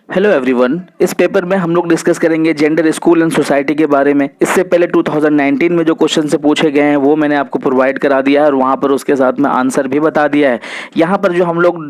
Hello everyone. इस paper में हम लोग डिस्कस करेंगे जेंडर, स्कूल एंड सोसाइटी के बारे में। इससे पहले 2019 में जो क्वेश्चन से पूछे गए हैं वो मैंने आपको प्रोवाइड करा दिया है और वहाँ पर उसके साथ में आंसर भी बता दिया है। यहाँ पर जो हम लोग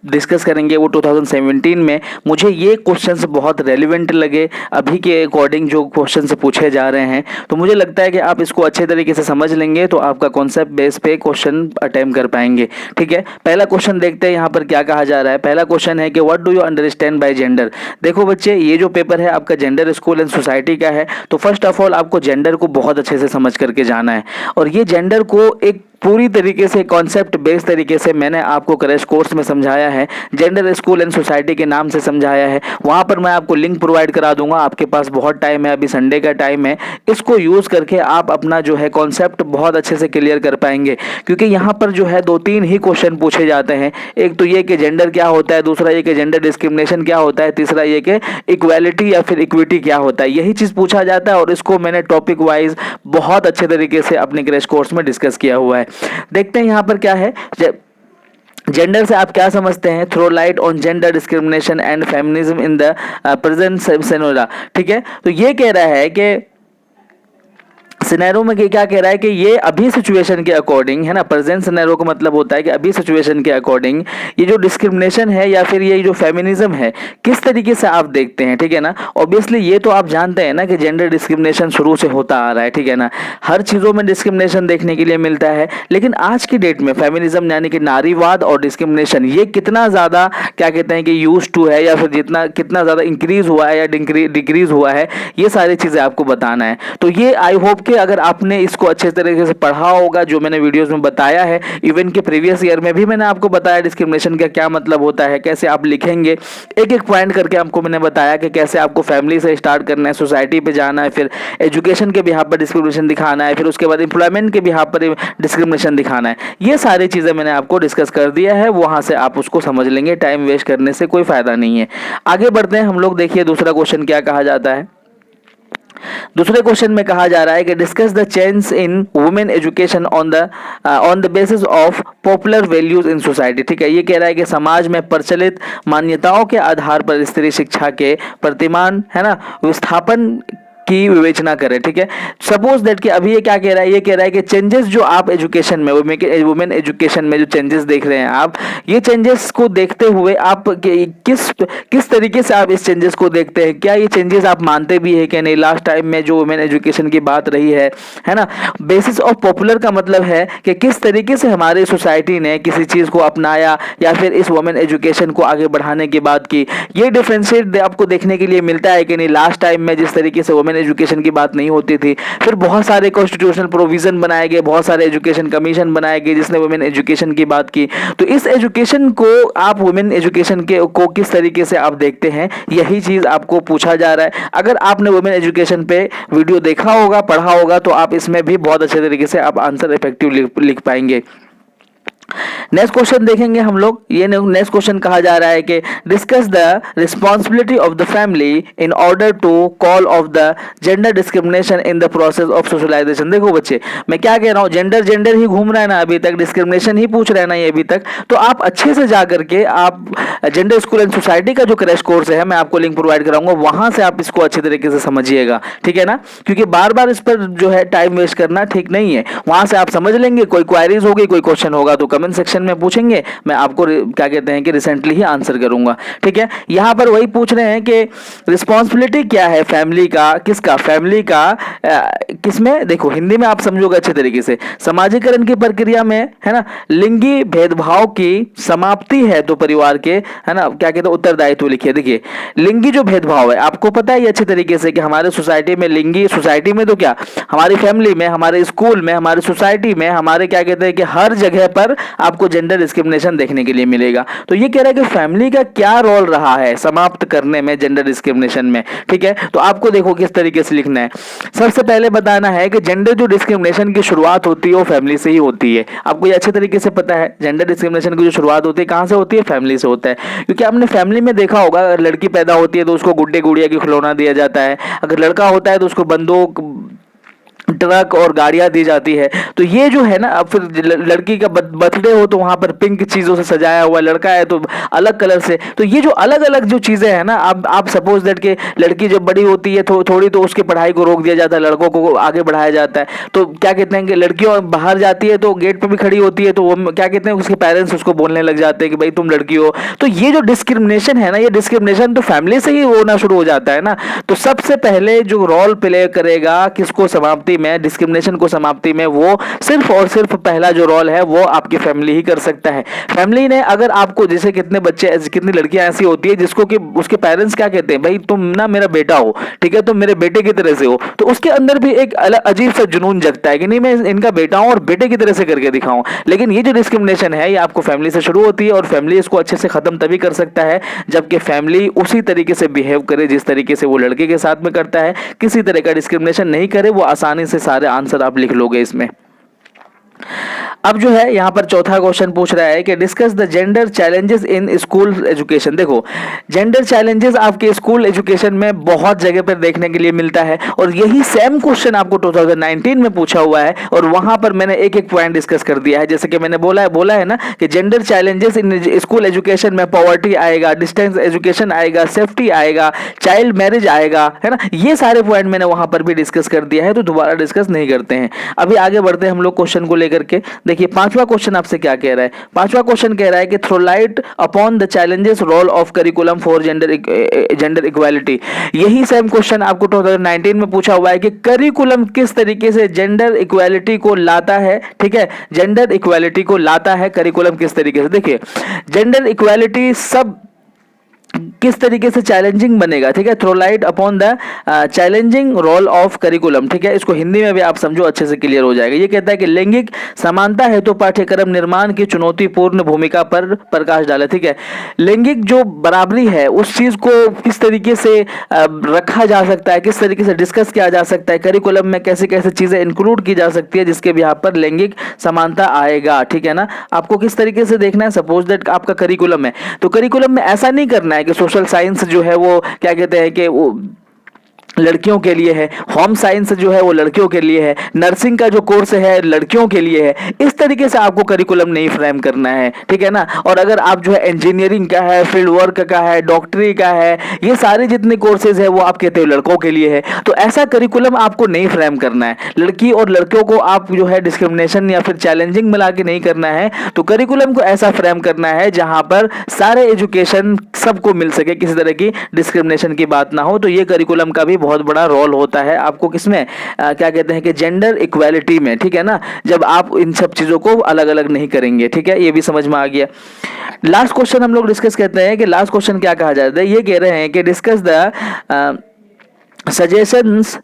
डिस्कस करेंगे वो 2017 में। मुझे ये क्वेश्चंस बहुत रेलिवेंट लगे अभी के अकॉर्डिंग जो क्वेश्चन से पूछे जा रहे हैं, तो मुझे लगता है कि आप इसको अच्छे तरीके से समझ लेंगे तो आपका कॉन्सेप्ट बेस पे क्वेश्चन अटेम्प्ट कर पाएंगे। ठीक है, पहला क्वेश्चन देखते हैं यहाँ पर क्या कहा जा रहा है। पहला क्वेश्चन है कि what do you understand by gender. देखो बच्चे, ये जो पेपर है आपका जेंडर, स्कूल एंड सोसाइटी का है, तो फर्स्ट ऑफ ऑल आपको जेंडर को बहुत अच्छे से समझ करके जाना है। और ये जेंडर को एक पूरी तरीके से कॉन्सेप्ट बेस्ड तरीके से मैंने आपको क्रैश कोर्स में समझाया है। जेंडर, स्कूल एंड सोसाइटी के नाम से समझाया है। वहाँ पर मैं आपको लिंक प्रोवाइड करा दूंगा। आपके पास बहुत टाइम है, अभी संडे का टाइम है। इसको यूज़ करके आप अपना जो है कॉन्सेप्ट बहुत अच्छे से क्लियर कर पाएंगे, क्योंकि यहाँ पर जो है 2-3 ही क्वेश्चन पूछे जाते हैं। एक तो ये कि जेंडर क्या होता है, दूसरा ये कि जेंडर डिस्क्रिमिनेशन क्या होता है, तीसरा ये कि इक्वालिटी या फिर इक्विटी क्या होता है। यही चीज़ पूछा जाता है और इसको मैंने टॉपिक वाइज बहुत अच्छे तरीके से अपने क्रैश कोर्स में डिस्कस किया हुआ है। देखते हैं यहाँ पर क्या है। जेंडर से आप क्या समझते हैं? Throw light on gender discrimination and feminism in the present scenario. ठीक है, तो ये कह रहा है कि सिनेरियो में क्या कह रहा है कि ये अभी सिचुएशन के अकॉर्डिंग है ना। प्रेजेंट सिनेरियो का मतलब होता है कि अभी सिचुएशन के अकॉर्डिंग ये जो डिस्क्रिमिनेशन है या फिर ये जो फेमिनिज्म है किस तरीके से आप देखते हैं। ठीक है ना, ऑब्वियसली ये तो आप जानते हैं ना कि जेंडर डिस्क्रिमिनेशन शुरू से होता आ रहा है। ठीक है ना, हर चीज़ों में डिस्क्रिमिनेशन देखने के लिए मिलता है, लेकिन आज की डेट में फेमिनिज्म यानी कि नारीवाद और डिस्क्रिमिनेशन ये कितना ज़्यादा क्या कहते हैं कि यूज टू है या फिर कितना ज़्यादा इंक्रीज हुआ है या डिक्रीज हुआ है, ये सारी चीज़ें आपको बताना है। तो ये आई होप कि अगर आपने इसको अच्छे तरीके से पढ़ा होगा, जो मैंने वीडियोस में बताया है, इवन के प्रीवियस ईयर में भी मैंने आपको बताया डिस्क्रिमिनेशन का क्या मतलब होता है, कैसे आप लिखेंगे, एक एक पॉइंट करके आपको मैंने बताया कि कैसे आपको फैमिली से स्टार्ट करना है, सोसाइटी पे जाना है, फिर एजुकेशन के बिहाफ पर डिस्क्रिमिनेशन दिखाना है, फिर उसके बाद एम्प्लॉयमेंट के बिहाफ पर डिस्क्रिमिनेशन दिखाना है। ये सारी चीज़ें मैंने आपको डिस्कस कर दिया है, वहाँ से आप उसको समझ लेंगे। टाइम वेस्ट करने से कोई फायदा नहीं है। आगे बढ़ते हैं हम लोग। देखिए दूसरा क्वेश्चन क्या कहा जाता है। दूसरे क्वेश्चन में कहा जा रहा है कि discuss the change in women education on the basis of popular values in society. ठीक है, ये कह रहा है कि समाज में प्रचलित मान्यताओं के आधार पर स्त्री शिक्षा के प्रतिमान है ना विस्थापन की विवेचना करें। ठीक है, सपोज दैट कि अभी ये क्या कह रहा है, ये कह रहा है कि चेंजेस जो आप एजुकेशन में, वुमेन एजुकेशन में जो चेंजेस देख रहे हैं आप, ये चेंजेस को देखते हुए आप किस तरीके से आप इस चेंजेस को देखते हैं। क्या ये चेंजेस आप मानते भी है कि नहीं? लास्ट टाइम में जो वुमेन एजुकेशन की बात रही है ना, बेसिस ऑफ पॉपुलर का मतलब है कि किस तरीके से हमारी सोसाइटी ने किसी चीज़ को अपनाया या फिर इस वुमेन एजुकेशन को आगे बढ़ाने की बात की। ये डिफरेंशिएट आपको देखने के लिए मिलता है कि नहीं। लास्ट टाइम में जिस तरीके से वुमेन एजुकेशन की बात नहीं होती थी, फिर बहुत सारे कॉन्स्टिट्यूशनल प्रोविजन बनाए गए, बहुत सारे एजुकेशन कमीशन बनाए गए जिसने वुमेन एजुकेशन की बात की। तो इस एजुकेशन को आप वुमेन एजुकेशन को किस तरीके से आप देखते हैं, यही चीज आपको पूछा जा रहा है। अगर आपने वुमेन एजुकेशन पे वीडियो देखा होगा, पढ़ा होगा, तो आप इसमें भी बहुत अच्छे तरीके से आप आंसर इफेक्टिव लिख पाएंगे। नेक्स्ट क्वेश्चन देखेंगे हम लोग। ये नेक्स्ट क्वेश्चन कहा जा रहा है कि discuss the responsibility of the family in order to call of the gender discrimination in the process of socialization. देखो बच्चे, मैं क्या कह रहा हूँ, जेंडर ही घूम रहा है ना अभी तक, डिस्क्रिमिनेशन ही पूछ रहे हैं ना ये अभी तक। तो आप अच्छे से जा करके आप जेंडर, स्कूल एंड सोसाइटी का जो क्रैश कोर्स है, मैं आपको लिंक प्रोवाइड कराऊंगा, वहां से आप इसको अच्छे तरीके से समझिएगा। ठीक है ना, क्योंकि बार बार इस पर जो है टाइम वेस्ट करना ठीक नहीं है। वहां से आप समझ लेंगे। कोई क्वायरीज होगी, कोई क्वेश्चन होगा तो कमेंट सेक्शन में पूछेंगे, मैं आपको क्या कहते हैं कि रिसेंटली ही आंसर करूंगा। ठीक है, यहां पर वही पूछ रहे हैं कि रिस्पॉन्सिबिलिटी क्या है फैमिली का, किसका, फैमिली का किसमें। देखो हिंदी में आप समझोगे अच्छे तरीके से। समाजीकरण की प्रक्रिया में है ना लिंगी भेदभाव की समाप्ति है तो परिवार के है ना क्या कहते हैं उत्तरदायित्व लिखिए। देखिए लिंगी जो भेदभाव है, आपको पता है ये अच्छे तरीके से कि हमारे सोसाइटी में लिंगी, सोसाइटी में तो क्या, हमारी फैमिली में, हमारे स्कूल में, हमारे सोसाइटी में, हमारे क्या कहते हैं कि हर जगह पर आपको जेंडर डिस्क्रिमिनेशन देखने के लिए मिलेगा। तो ये कह रहा है कि फैमिली का क्या रोल रहा है समाप्त करने में जेंडर डिस्क्रिमिनेशन में। ठीक है, तो आपको देखो किस तरीके से लिखना है। सबसे पहले बताना है कि जेंडर जो डिस्क्रिमिनेशन की शुरुआत होती है वो फैमिली से ही होती है। आपको ये अच्छे तरीके से पता है, जेंडर डिस्क्रिमिनेशन की जो शुरुआत होती है कहां से होती है, फैमिली से होता है। क्योंकि आपने फैमिली में देखा होगा, अगर लड़की पैदा होती है तो उसको गुड्डे गुड़िया की खिलौना दिया जाता है, अगर लड़का होता है तो उसको बंदूक ट्रक और गाड़ियां दी जाती है। तो ये जो है ना, अब फिर लड़की का बर्थडे हो तो वहां पर पिंक चीजों से सजाया हुआ, लड़का है तो अलग कलर से। तो ये जो अलग अलग जो चीजें हैं ना, अब आप सपोज दैट कि लड़की जब बड़ी होती है थोड़ी, तो उसकी पढ़ाई को रोक दिया जाता है, लड़कों को आगे बढ़ाया जाता है। तो क्या कहते हैं कि लड़कियों बाहर जाती है तो गेट पे भी खड़ी होती है, तो वो क्या कहते हैं, उसके पेरेंट्स उसको बोलने लग जाते हैं कि भाई तुम लड़की हो। तो ये जो डिस्क्रिमिनेशन है ना, ये डिस्क्रिमिनेशन तो फैमिली से ही होना शुरू हो जाता है ना। तो सबसे पहले जो रोल प्ले करेगा किसको समाप्ति में, डिस्क्रिमिनेशन को समाप्ति में, वो सिर्फ और सिर्फ पहला जो रोल है वो आपकी फैमिली ही कर सकता है। फैमिली ने अगर आपको, जैसे कितने बच्चे, कितनी लड़कियां ऐसी होती है जिसको कि उसके पेरेंट्स क्या कहते हैं, भाई तुम ना मेरा बेटा हो, ठीक है, तुम मेरे बेटे की तरह से हो। तो उसके अंदर भी एक अलग अजीब सा जुनून जगता है कि नहीं, मैं इनका बेटा हूं और बेटे की तरह से करके दिखाऊं। लेकिन ये जो डिस्क्रिमिनेशन है ये आपको फैमिली से शुरू होती है, और फैमिली इसको अच्छे से खत्म तभी कर सकता है जबकि फैमिली उसी तरीके से बिहेव करे जिस तरीके से वो लड़के के साथ में करता है। किसी तरह का डिस्क्रिमिनेशन नहीं करे, वो आसानी से सारे आंसर आप लिख लोगे इसमें। अब जो है यहाँ पर चौथा क्वेश्चन पूछ रहा है कि discuss the gender challenges in school education. देखो, जेंडर चैलेंजेस आपके स्कूल एजुकेशन में बहुत जगह पर देखने के लिए मिलता है, और यही सेम क्वेश्चन आपको 2019 में पूछा हुआ है, और वहां पर मैंने एक एक पॉइंट डिस्कस कर दिया है। जैसे कि मैंने बोला है ना कि gender challenges in school education में पॉवर्टी आएगा, डिस्टेंस एजुकेशन आएगा, सेफ्टी आएगा, चाइल्ड मैरिज आएगा, है ना। ये सारे पॉइंट मैंने वहां पर भी डिस्कस कर दिया है, तो दोबारा डिस्कस नहीं करते हैं। अभी आगे बढ़ते हैं हम लोग क्वेश्चन को लेकर के। देखिए पांचवा क्वेश्चन आपसे क्या कह रहा है। पांचवा क्वेश्चन कह रहा है कि throw light upon the challenges role of curriculum for gender equality. यही सेम क्वेश्चन आपको 2019 में पूछा हुआ है कि करिकुलम किस तरीके से जेंडर इक्वालिटी को लाता है। ठीक है, जेंडर इक्वालिटी को लाता है करिकुलम किस तरीके से। देखिए जेंडर इक्वालिटी सब किस तरीके से चैलेंजिंग बनेगा। ठीक है, throw light upon the challenging role of curriculum. ठीक है, इसको हिंदी में भी आप समझो, अच्छे से क्लियर हो जाएगा। ये कहता है कि लैंगिक समानता है तो पाठ्यक्रम निर्माण की चुनौतीपूर्ण भूमिका पर प्रकाश डाले। ठीक है, लैंगिक जो बराबरी है उस चीज को किस तरीके से रखा जा सकता है, किस तरीके से डिस्कस किया जा सकता है, करिकुलम में कैसे कैसे चीजें इंक्लूड की जा सकती है जिसके यहाँ पर लैंगिक समानता आएगा। ठीक है ना, आपको किस तरीके से देखना है। सपोज दैट आपका करिकुलम है, तो करिकुलम में ऐसा नहीं करना है कि सोशल साइंस जो है वो क्या कहते हैं कि वो लड़कियों के लिए है, होम साइंस जो है वो लड़कियों के लिए है, नर्सिंग का जो कोर्स है लड़कियों के लिए है। इस तरीके से आपको करिकुलम नहीं फ्रेम करना है। ठीक है ना, और अगर आप जो है इंजीनियरिंग का है, फील्ड वर्क का है, डॉक्टरी का है, ये सारे जितने कोर्सेज है वो आप कहते हो लड़कों के लिए है, तो ऐसा करिकुलम आपको नहीं फ्रेम करना है। लड़की और लड़कियों को आप जो है डिस्क्रिमिनेशन या फिर चैलेंजिंग मिला के नहीं करना है। तो करिकुलम को ऐसा फ्रेम करना है जहां पर सारे एजुकेशन सबको मिल सके, किसी तरह की डिस्क्रिमिनेशन की बात ना हो। तो ये करिकुलम का भी बहुत बड़ा रोल होता है आपको किसमें, क्या कहते हैं कि जेंडर इक्वालिटी में। ठीक है ना, जब आप इन सब चीजों को अलग अलग नहीं करेंगे। ठीक है, ये भी समझ में आ गया। लास्ट क्वेश्चन हम लोग डिस्कस करते हैं कि लास्ट क्वेश्चन क्या कहा जाता है। ये कह रहे हैं कि discuss the suggestions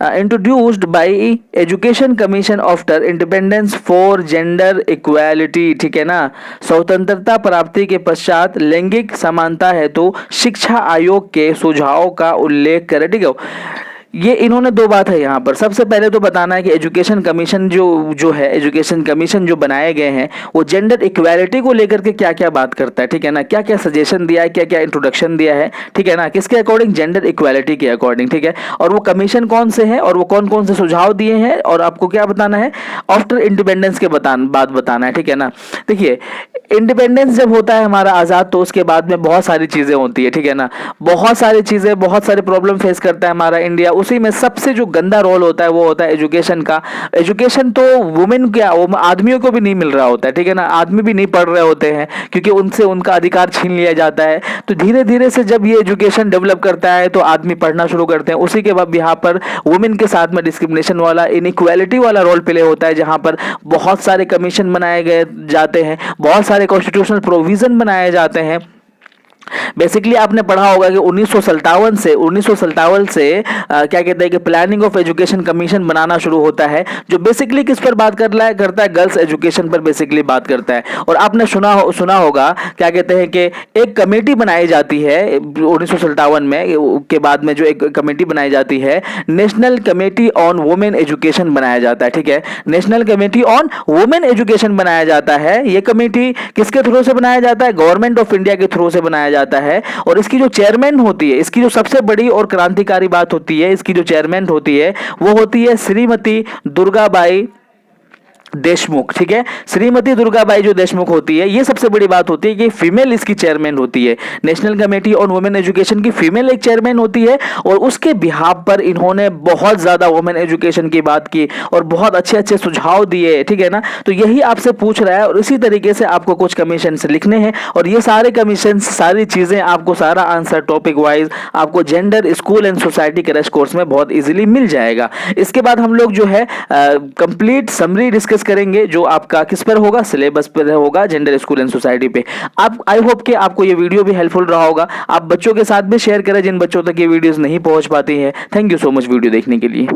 introduced by education commission after independence for gender equality. ठीक है ना, स्वतंत्रता प्राप्ति के पश्चात लैंगिक समानता हेतु शिक्षा आयोग के सुझावों का उल्लेख करें। ठीक है, ये इन्होंने दो बात है यहाँ पर। सबसे पहले तो बताना है कि एजुकेशन कमीशन जो है, एजुकेशन कमीशन जो बनाए गए हैं वो जेंडर इक्वालिटी को लेकर के क्या क्या बात करता है। ठीक है ना, क्या क्या सजेशन दिया है, क्या क्या इंट्रोडक्शन दिया है। ठीक है ना, किसके अकॉर्डिंग, जेंडर इक्वालिटी के अकॉर्डिंग। ठीक है, और वो कमीशन कौन से हैं और वो कौन कौन से सुझाव दिए हैं, और आपको क्या बताना है, आफ्टर इंडिपेंडेंस के बात बताना है। ठीक है ना, देखिए इंडिपेंडेंस जब होता है हमारा आज़ाद, तो उसके बाद में बहुत सारी चीज़ें होती है। ठीक है ना, बहुत सारी चीज़ें, बहुत सारे प्रॉब्लम फेस करता है हमारा इंडिया। उसी में सबसे जो गंदा रोल होता है वो होता है एजुकेशन का। एजुकेशन तो वुमेन क्या, वो आदमियों को भी नहीं मिल रहा होता है। ठीक है ना, आदमी भी नहीं पढ़ रहे होते हैं क्योंकि उनसे उनका अधिकार छीन लिया जाता है। तो धीरे धीरे से जब ये एजुकेशन डेवलप करता है तो आदमी पढ़ना शुरू करते हैं। उसी के बाद यहाँ पर वुमेन के साथ में डिस्क्रिमिनेशन वाला, इनइक्वालिटी वाला रोल प्ले होता है, जहाँ पर बहुत सारे कमीशन बनाए गए जाते हैं, बहुत सारे कॉन्स्टिट्यूशनल प्रोविजन बनाए जाते हैं। बेसिकली आपने पढ़ा होगा कि 1957 से क्या कहते हैं कि प्लानिंग ऑफ एजुकेशन कमीशन बनाना शुरू होता है, जो बेसिकली किस पर बात करता है, गर्ल्स एजुकेशन पर बेसिकली बात करता है। और आपने सुना होगा क्या कहते हैं कि एक कमेटी बनाई जाती है 1957 में, के बाद में जो एक कमेटी बनाई जाती है, national committee on women education बनाया जाता है। ठीक है, national committee on women education बनाया जाता है। ये कमेटी किसके थ्रू से बनाया जाता है, गवर्नमेंट ऑफ इंडिया के थ्रू से बनाया जाता है। और इसकी जो चेयरमैन होती है, इसकी जो सबसे बड़ी और क्रांतिकारी बात होती है, इसकी जो चेयरमैन होती है वो होती है श्रीमती दुर्गाबाई देशमुख। ठीक है, श्रीमती दुर्गाबाई जो देशमुख होती है, ये सबसे बड़ी बात होती है कि फीमेल इसकी चेयरमैन होती है। National committee on women education की फीमेल एक चेयरमैन होती है और उसके बिहाफ पर इन्होंने बहुत ज्यादा वुमेन एजुकेशन की बात की और बहुत अच्छे अच्छे सुझाव दिए। ठीक है ना, तो यही आपसे पूछ रहा है और इसी तरीके से आपको कुछ कमीशन लिखने हैं और ये सारे कमीशन, सारी चीजें आपको, सारा आंसर टॉपिक वाइज आपको gender, school and society crash course में बहुत इजीली मिल जाएगा। इसके बाद हम लोग जो है कंप्लीट समरी डिस्कस करेंगे जो आपका किस पर होगा, सिलेबस पर होगा, जेंडर, स्कूल एंड सोसाइटी पे। आप, आई होप कि आपको ये वीडियो भी हेल्पफुल रहा होगा। आप बच्चों के साथ भी शेयर करें जिन बच्चों तक ये वीडियोस नहीं पहुंच पाती है। Thank you so much video देखने के लिए।